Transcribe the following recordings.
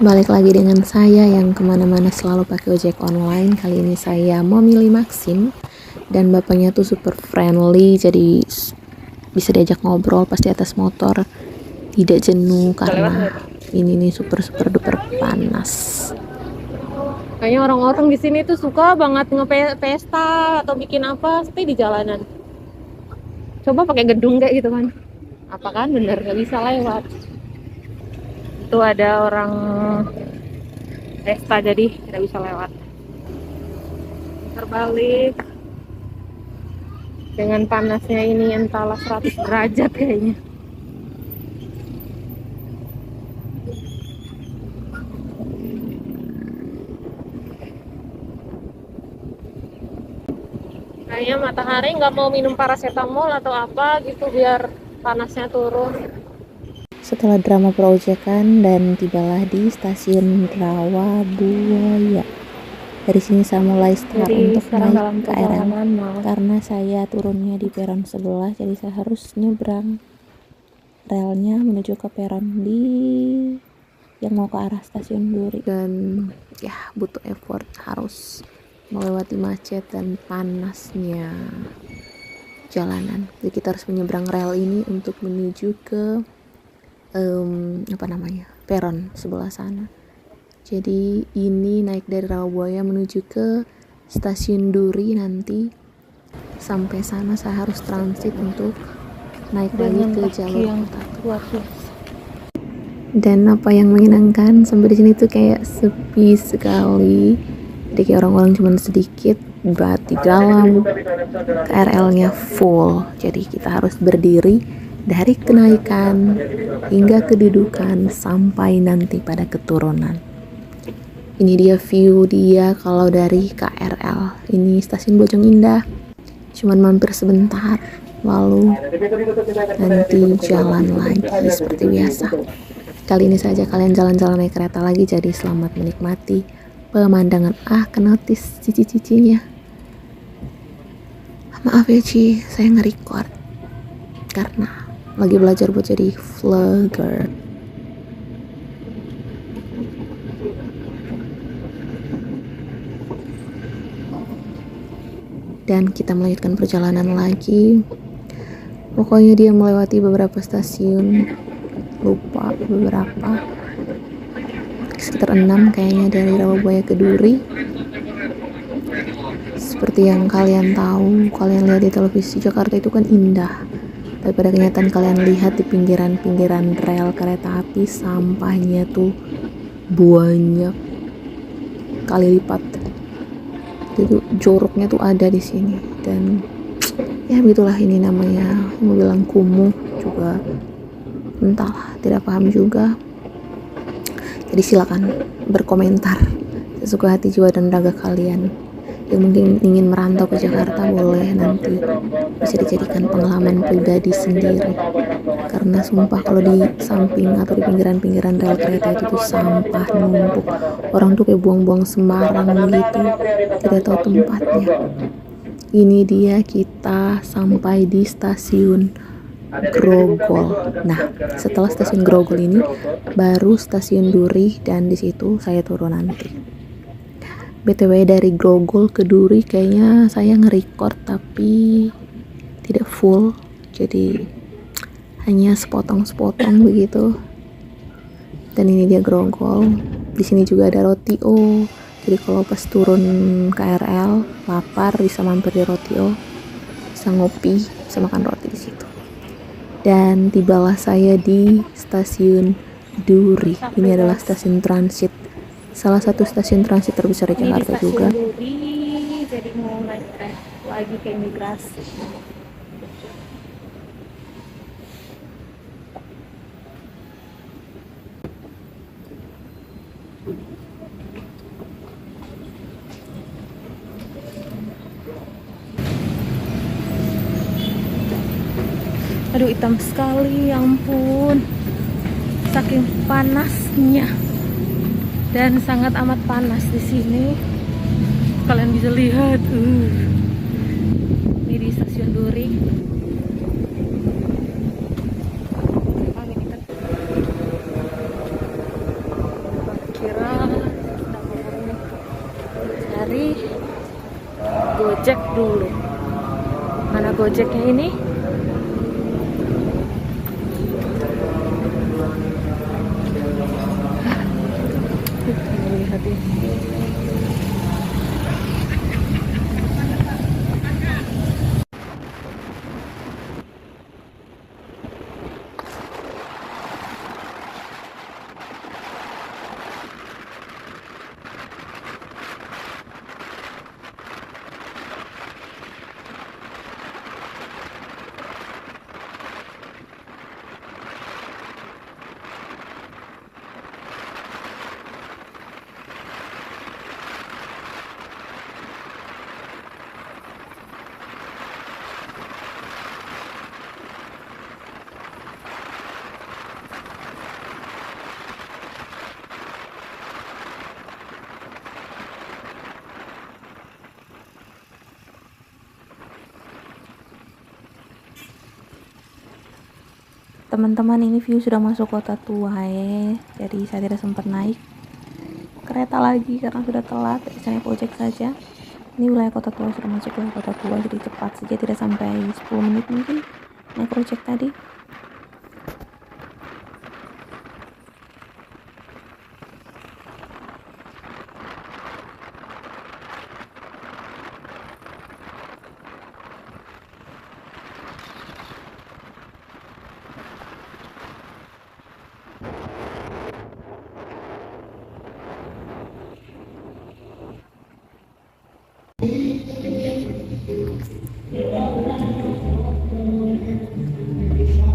Balik lagi dengan saya yang kemana-mana selalu pakai ojek online. Kali ini saya mau milih Maxim, dan bapaknya tuh super friendly, jadi bisa diajak ngobrol pas di atas motor, tidak jenuh karena ini nih super duper panas. Kayaknya orang-orang di sini tuh suka banget ngepesta atau bikin apa stay di jalanan. Coba pakai gedung kayak gitu kan. Apa kan bener nggak bisa lewat. Itu ada orang pesta jadi tidak bisa lewat. Terbalik dengan panasnya ini entahlah 100 derajat kayaknya. Kayaknya matahari nggak mau minum paracetamol atau apa gitu biar panasnya turun. Setelah drama perojekan dan tibalah di stasiun Rawabuaya. Dari sini saya mulai start untuk naik KRL karena saya turunnya di peron sebelah, jadi saya harus nyebrang relnya menuju ke peron di yang mau ke arah stasiun Duri, dan ya butuh effort, harus melewati macet dan panasnya jalanan. Jadi kita harus menyeberang rel ini untuk menuju ke peron sebelah sana. Jadi ini naik dari Rawabuaya menuju ke stasiun Duri. Nanti sampai sana saya harus transit untuk naik lagi ke jalur kota. Dan apa yang menyenangkan, sampai di sini tuh kayak sepi sekali. Jadi kayak orang-orang cuma sedikit, berarti dalam KRL-nya full. Jadi kita harus berdiri dari kenaikan hingga kedudukan sampai nanti pada keturunan. Ini dia view dia kalau dari KRL. Ini stasiun Bojong Indah. Cuman mampir sebentar, lalu nanti jalan lagi seperti biasa. Kali ini saja kalian jalan-jalan naik kereta lagi, jadi selamat menikmati pemandangan. Kenotis cici-cicinya. Maaf ya Ci, saya nge-record karena lagi belajar buat jadi vlogger. Dan kita melanjutkan perjalanan lagi. Pokoknya dia melewati beberapa stasiun, lupa beberapa, sekitar 6 kayaknya, dari Rawabuaya ke Duri. Seperti yang kalian tahu, kalian lihat di televisi, Jakarta itu kan indah, tapi pada kenyataan kalian lihat di pinggiran rel kereta api, sampahnya tuh banyak kali lipat. Itu joroknya tuh ada di sini, dan ya begitulah, ini namanya mau bilang kumuh juga, entahlah, tidak paham juga. Jadi silakan berkomentar sesuka hati jiwa dan raga kalian. Yang mungkin ingin merantau ke Jakarta, boleh, nanti bisa dijadikan pengalaman pribadi sendiri. Karena sumpah kalau di samping atau di pinggiran rel kereta itu tuh sampah numpuk. Orang tuh kayak buang-buang sembarang gitu, tidak tahu tempatnya. Ini dia, kita sampai di stasiun Grogol. Nah, setelah stasiun Grogol ini baru stasiun Duri, dan di situ saya turun nanti. BTW dari Grogol ke Duri kayaknya saya nge-record tapi tidak full, jadi hanya sepotong-sepotong begitu. Dan ini dia Grogol. Di sini juga ada Rotio. Jadi kalau pas turun KRL lapar bisa mampir di Rotio, bisa ngopi, bisa makan roti di situ. Dan tibalah saya di stasiun Duri. Ini adalah stasiun transit, salah satu stasiun transit terbesar di Jakarta juga. Duri, jadi mau naik lagi ke imigrasi. Aduh, hitam sekali, ya ampun, saking panasnya, dan sangat amat panas di sini. Kalian bisa lihat, ini di stasiun Duri. dari Gojek dulu. Mana Gojeknya ini? Lihat ini. Teman-teman, ini view sudah masuk kota tua ya. Jadi saya tidak sempat naik kereta lagi karena sudah telat. Jadi saya naik ojek saja. Ini wilayah kota tua, sudah masuk wilayah kota tua, jadi cepat saja, tidak sampai 10 menit mungkin naik ojek tadi.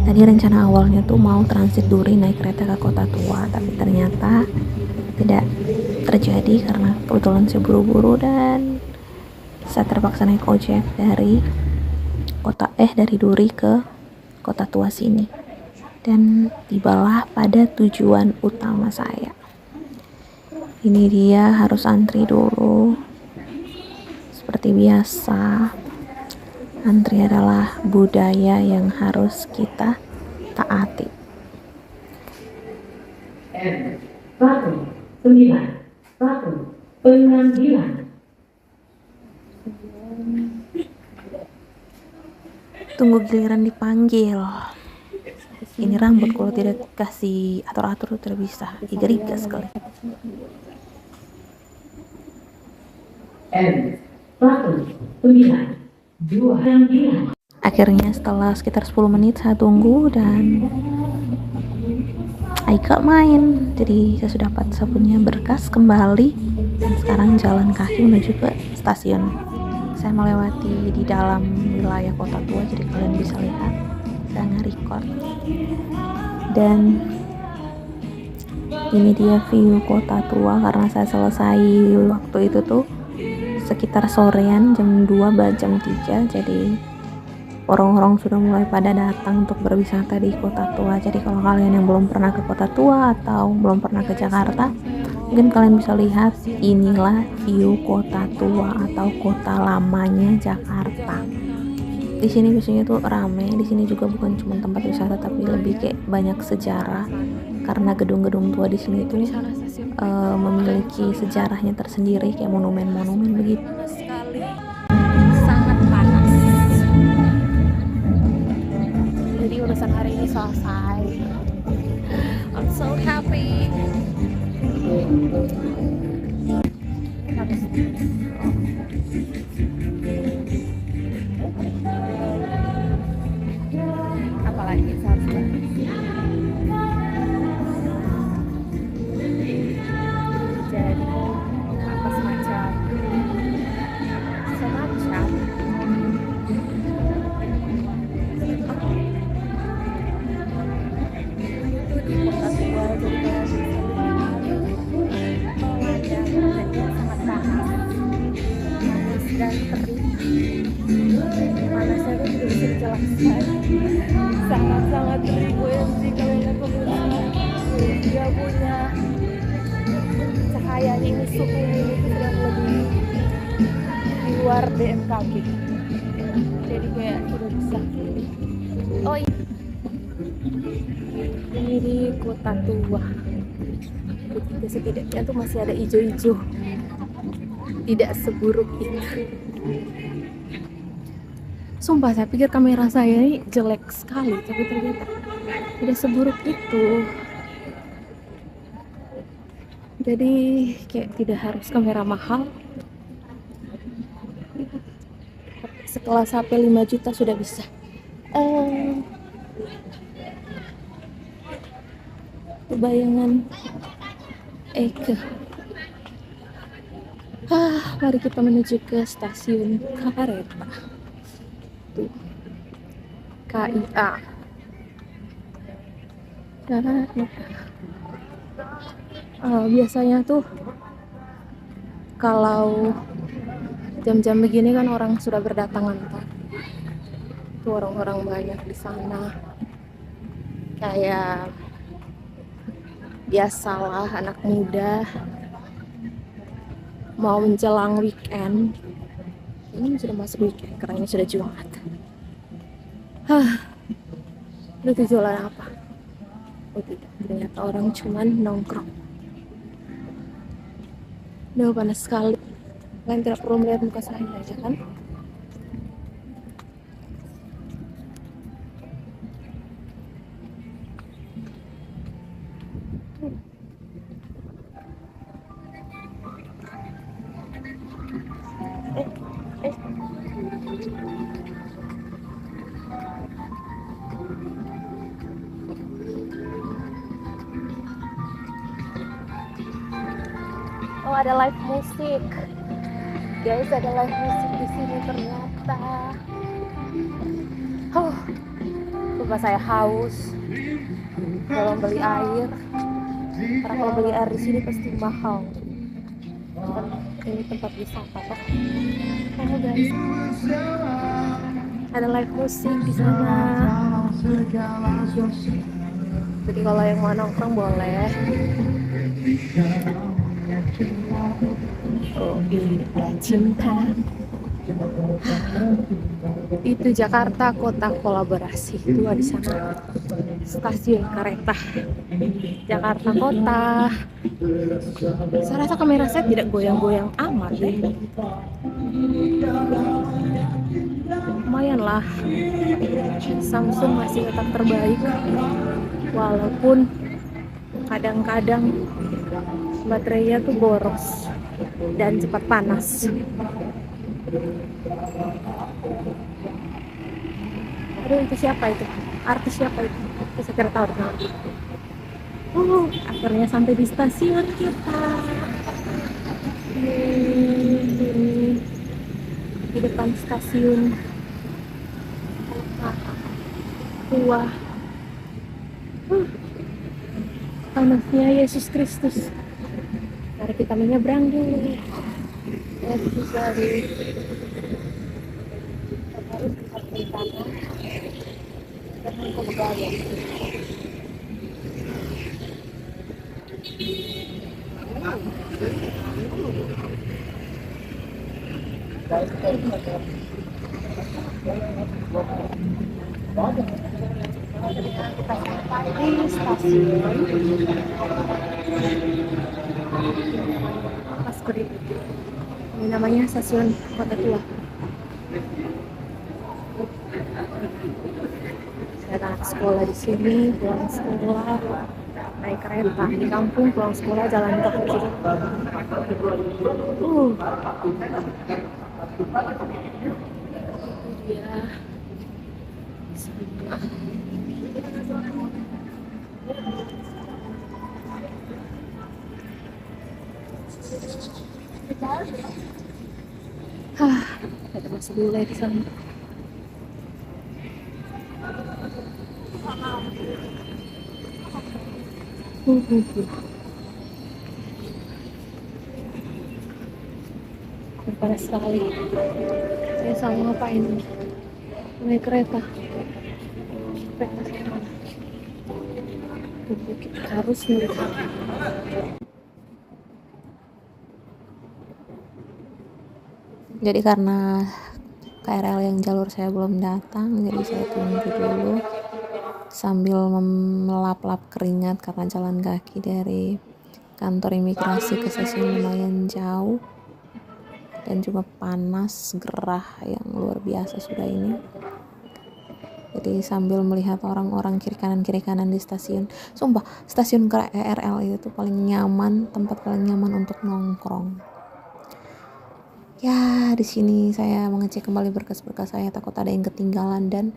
Tadi rencana awalnya tuh mau transit Duri naik kereta ke kota tua, tapi ternyata tidak terjadi karena kebetulan saya buru-buru dan saya terpaksa naik ojek dari dari Duri ke kota tua sini. Dan tibalah pada tujuan utama saya. Ini dia, harus antri dulu. Seperti biasa, antri adalah budaya yang harus kita taati. Tunggu giliran dipanggil. Ini rambut kalau tidak kasih atur-atur tidak bisa, iga-iga sekali. Akhirnya setelah sekitar 10 menit saya tunggu dan Aika main, jadi saya sudah dapat sabunnya berkas kembali dan sekarang jalan kaki menuju ke stasiun. Saya melewati di dalam wilayah kota tua, jadi kalian bisa lihat saya nge-record. Dan ini dia view kota tua karena saya selesai waktu itu tuh sekitar sorean jam 2 jam 3, jadi orang-orang sudah mulai pada datang untuk berwisata di kota tua. Jadi kalau kalian yang belum pernah ke kota tua atau belum pernah ke Jakarta, mungkin kalian bisa lihat inilah view kota tua atau kota lamanya Jakarta. Di sini biasanya tuh rame. Di sini juga bukan cuma tempat wisata tapi lebih kayak banyak sejarah karena gedung-gedung tua di sini tuh memiliki sejarahnya tersendiri, kayak monumen-monumen begitu. Sangat panas. Jadi urusan hari ini selesai. I'm so happy. Apalagi seharusnya jadi apa semacam itu di kota tua, jadi kayak pemandangan sangat panas dan terik. Panasnya tuh tidak bisa dijelaskan, sangat-sangat terik. sih kalau lihat pemirsa, dia punya cahaya ini, suhunya ini sudah melebihi di luar BMKG, jadi kayak tidak bisa. Oh iya, ini di kota tua, setidaknya tuh masih ada hijau-hijau. Tidak seburuk itu. Sumpah saya pikir kamera saya ini jelek sekali, tapi ternyata tidak seburuk itu. Jadi kayak tidak harus kamera mahal. Sekelas HP 5 juta sudah bisa. Bayangan Eke. Mari kita menuju ke stasiun kereta. Tuh. KIA. Biasanya tuh kalau jam-jam begini kan orang sudah berdatangan kan. Tuh orang-orang banyak di sana. Kayak biasalah anak muda mau menjelang weekend. Ini sudah masuk weekend karena ini sudah Jumat. Itu jualan apa? Oh tidak, ternyata orang cuman nongkrong. Udah panas sekali. Kalian tidak perlu melihat muka saya aja kan? Oh, ada live musik. Guys, ada live musik di sini ternyata. Lupa saya haus. Kalau beli air, karena kalau beli air di sini pasti mahal. Kan ini tempat wisata toh. Oh guys, ada live musik di sana. Jadi kalau yang mau nongkrong boleh. Oh, indah cinta. Itu Jakarta Kota Kolaborasi. Itu di sana stasiun kereta Jakarta Kota. Saya rasa kamera saya tidak goyang-goyang amat deh. Lumayan lah. Samsung masih tetap terbaik. Walaupun kadang-kadang baterainya tuh boros dan cepat panas. Aduh, itu siapa itu? Artis siapa itu? Saya tidak tahu. Akhirnya sampai di stasiun kita. Ini di depan stasiun tua. Panasnya Yesus Kristus. Mari kita menyeberang dulu. Yesus dari harus tetap di tanah. Jangan kebegalan. Kita sampai di stasiun Paskurit. Ini namanya stasiun Kota Tua. Saya anak sekolah di sini, pulang sekolah naik kereta. Di kampung pulang sekolah jalan kaki. Dia ada masih bule di sana. Panas sekali. Saya sama ngapain? Naik kereta. Kita harus melihat. Jadi karena KRL yang jalur saya belum datang, jadi saya tunggu dulu sambil melap-lap keringat karena jalan kaki dari kantor imigrasi ke stasiun lumayan jauh. dan juga panas gerah yang luar biasa sudah ini. Jadi sambil melihat orang-orang kiri kanan di stasiun, sumpah stasiun KRL itu tuh paling nyaman, tempat paling nyaman untuk nongkrong. Ya, di sini saya mengecek kembali berkas-berkas saya, takut ada yang ketinggalan. Dan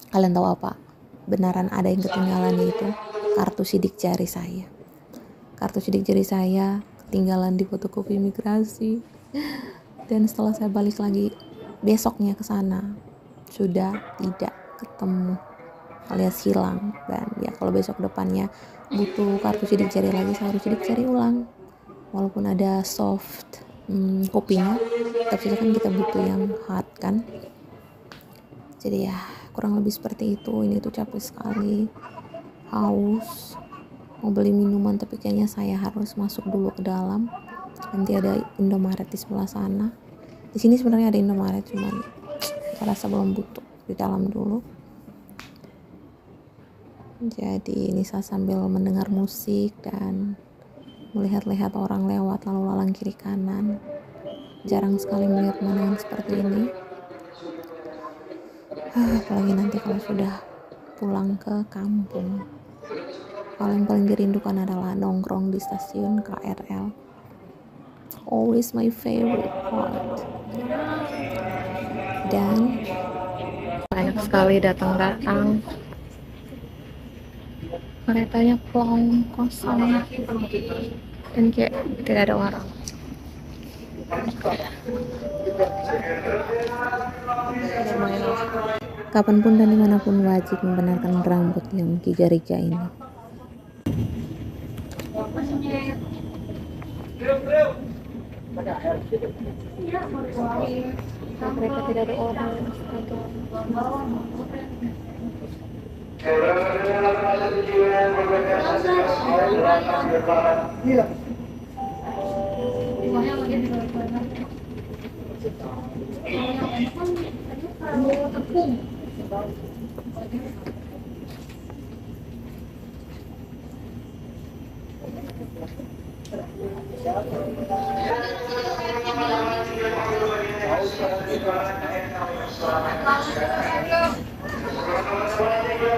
kalian tahu apa? Beneran ada yang ketinggalan, yaitu kartu sidik jari saya. Kartu sidik jari saya ketinggalan di fotokopi imigrasi. Dan setelah saya balik lagi besoknya ke sana, sudah tidak ketemu alias hilang. Dan ya kalau besok depannya butuh kartu sidik jari lagi, saya harus sidik jari ulang. Walaupun ada soft kopinya, tapi kan kita butuh yang hard kan. Jadi ya kurang lebih seperti itu. Ini tuh capek sekali, haus, mau beli minuman tapi kayaknya saya harus masuk dulu ke dalam. Nanti ada Indomaret di sebelah sana. Di sini sebenarnya ada Indomaret, cuman saya rasa belum butuh, di dalam dulu. Jadi ini saya sambil mendengar musik dan melihat-lihat orang lewat lalu lalang kiri kanan. Jarang sekali melihat mana yang seperti ini. Apalagi nanti kalau sudah pulang ke kampung. Paling dirindukan adalah nongkrong di stasiun KRL. Always my favorite part. Dan banyak sekali datang-datang. Keretanya plong, kosong, dan kayak tidak ada orang. Kapanpun dan dimanapun wajib membenarkan rambut yang giga-giga ini. Mereka tidak ada orang.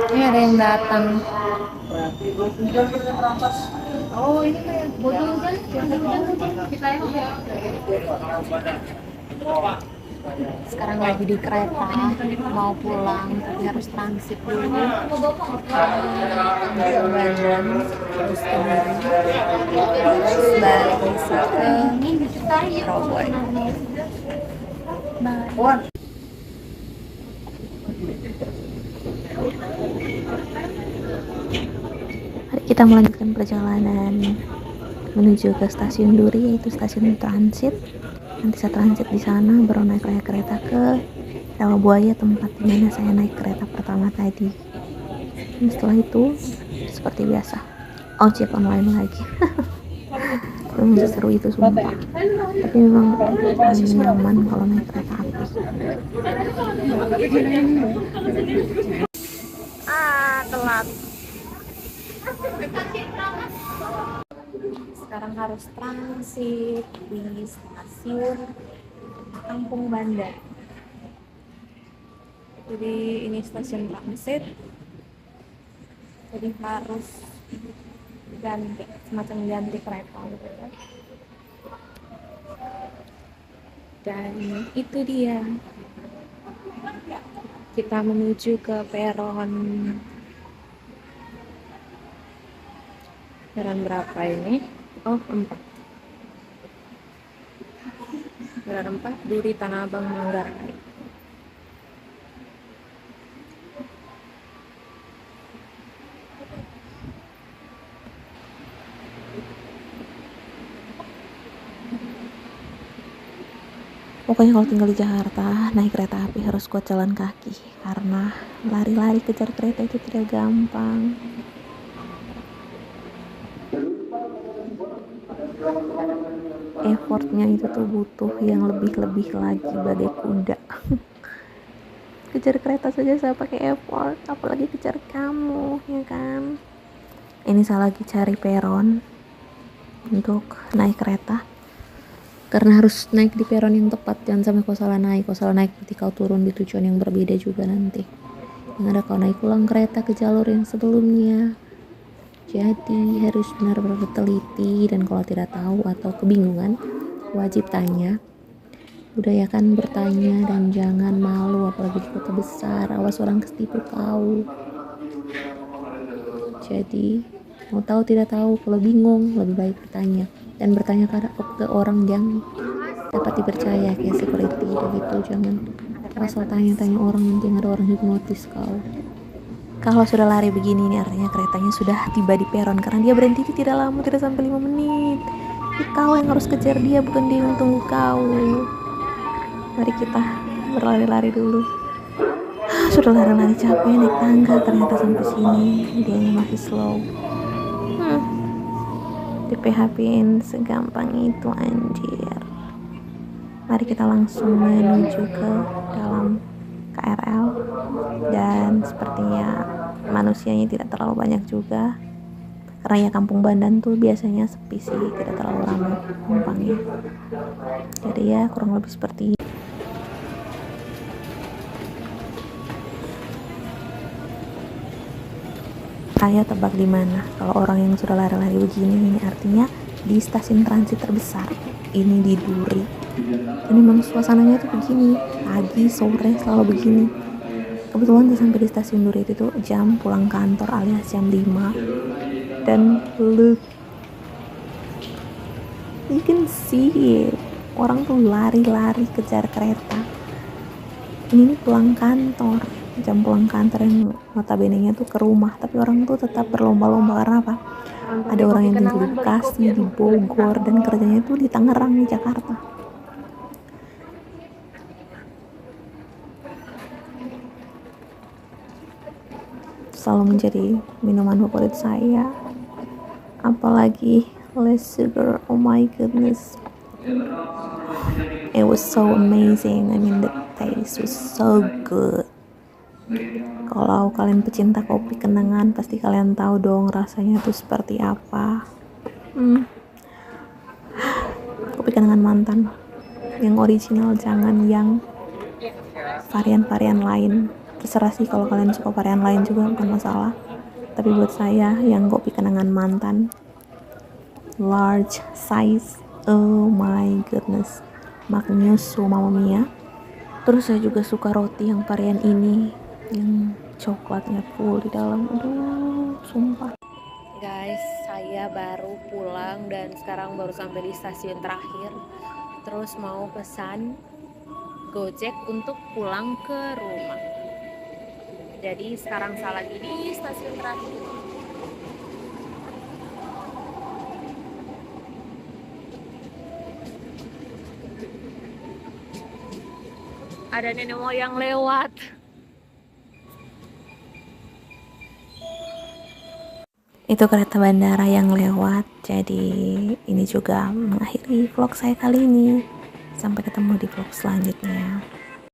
Ini ada yang datang. Oh, ini kayak bodong kan? Kita sekarang lagi di kereta, mau pulang tapi harus transit dulu ambil badan, terus kemudian terus balik ke Roboy. Bye. Mari kita melanjutkan perjalanan menuju ke stasiun Duri, yaitu stasiun transit. Nanti saya transit di sana, baru naik kereta ke Rawabuaya, tempat dimana saya naik kereta pertama tadi. Dan setelah itu seperti biasa ojek online lagi. Belum seseru itu sumpah, tapi memang paling nyaman kalau naik kereta api. Telat. Sekarang harus transit di stasiun Kampung Bandar. Jadi ini stasiun transit, jadi harus semacam ganti kereta gitu ya. Dan itu dia, kita menuju ke peron berapa ini? Oh, 4. Peron 4, Duri Tanah Abang Manggarai. Pokoknya kalau tinggal di Jakarta, naik kereta api harus kuat jalan kaki, karena lari-lari kejar kereta itu tidak gampang. Effortnya itu tuh butuh yang lebih-lebih lagi, bagai kuda. Kejar kereta saja saya pakai effort, apalagi kejar kamu, ya kan? Ini saya lagi cari peron untuk naik kereta. karena harus naik di peron yang tepat. Jangan sampai kau salah naik berarti kau turun di tujuan yang berbeda juga nanti. Yang ada kau naik ulang kereta ke jalur yang sebelumnya. Jadi harus benar-benar teliti, dan kalau tidak tahu atau kebingungan wajib tanya. Budayakan bertanya dan jangan malu, apalagi di kota besar. Awas orang ketipu kau. Jadi mau tahu tidak tahu, kalau bingung lebih baik bertanya, dan bertanya ke orang yang dapat dipercaya kayak security gitu. Jangan asal tanya-tanya orang, nanti ada orang hipnotis kau. Kalau sudah lari begini ini artinya keretanya sudah tiba di peron, karena dia berhenti tidak lama, tidak sampai 5 menit. Jadi kau yang harus kejar dia, bukan dia yang tunggu kau. Mari kita berlari-lari dulu. Sudah lari-lari capek naik tangga, ternyata sampai sini dia masih slow. Di PHP-in segampang itu anjir. Mari kita langsung menuju ke dalam KRL, dan sepertinya manusianya tidak terlalu banyak juga, karena ya kampung Bandan tuh biasanya sepi sih, tidak terlalu ramai penumpangnya. Jadi ya kurang lebih seperti ini. Ayo tebak di mana? Kalau orang yang sudah lari-lari begini, ini artinya di stasiun transit terbesar. Ini di Duri. Dan memang suasananya tuh begini, pagi, sore selalu begini. Kebetulan saya sampai di stasiun Duri itu tuh jam pulang kantor alias jam 5. Dan look, you can see it. Orang tuh lari-lari kejar kereta. Ini pulang kantor, jam pulang kantor yang notabene-nya tuh ke rumah, tapi orang tuh tetap berlomba-lomba. Karena apa? Ada orang yang tinggal di Bekasi, di Bogor, dan kerjanya tuh di Tangerang, di Jakarta. Selalu menjadi minuman favorit saya, apalagi less sugar. Oh my goodness, it was so amazing. I mean the taste was so good. Kalau kalian pecinta kopi kenangan, pasti kalian tahu dong rasanya tuh seperti apa. Kopi kenangan mantan yang original, jangan yang varian-varian lain. Terserah sih, kalau kalian suka varian lain juga bukan masalah, tapi buat saya yang kopi kenangan mantan large size, oh my goodness, Magnuso Mamma Mia. Terus saya juga suka roti yang varian ini, yang coklatnya full di dalam. Aduh, sumpah. Guys, saya baru pulang dan sekarang baru sampai di stasiun terakhir. Terus mau pesan Gojek untuk pulang ke rumah. Jadi sekarang saya lagi di stasiun terakhir. Ada nenek moyang lewat. Itu kereta bandara yang lewat. Jadi ini juga mengakhiri vlog saya kali ini. Sampai ketemu di vlog selanjutnya.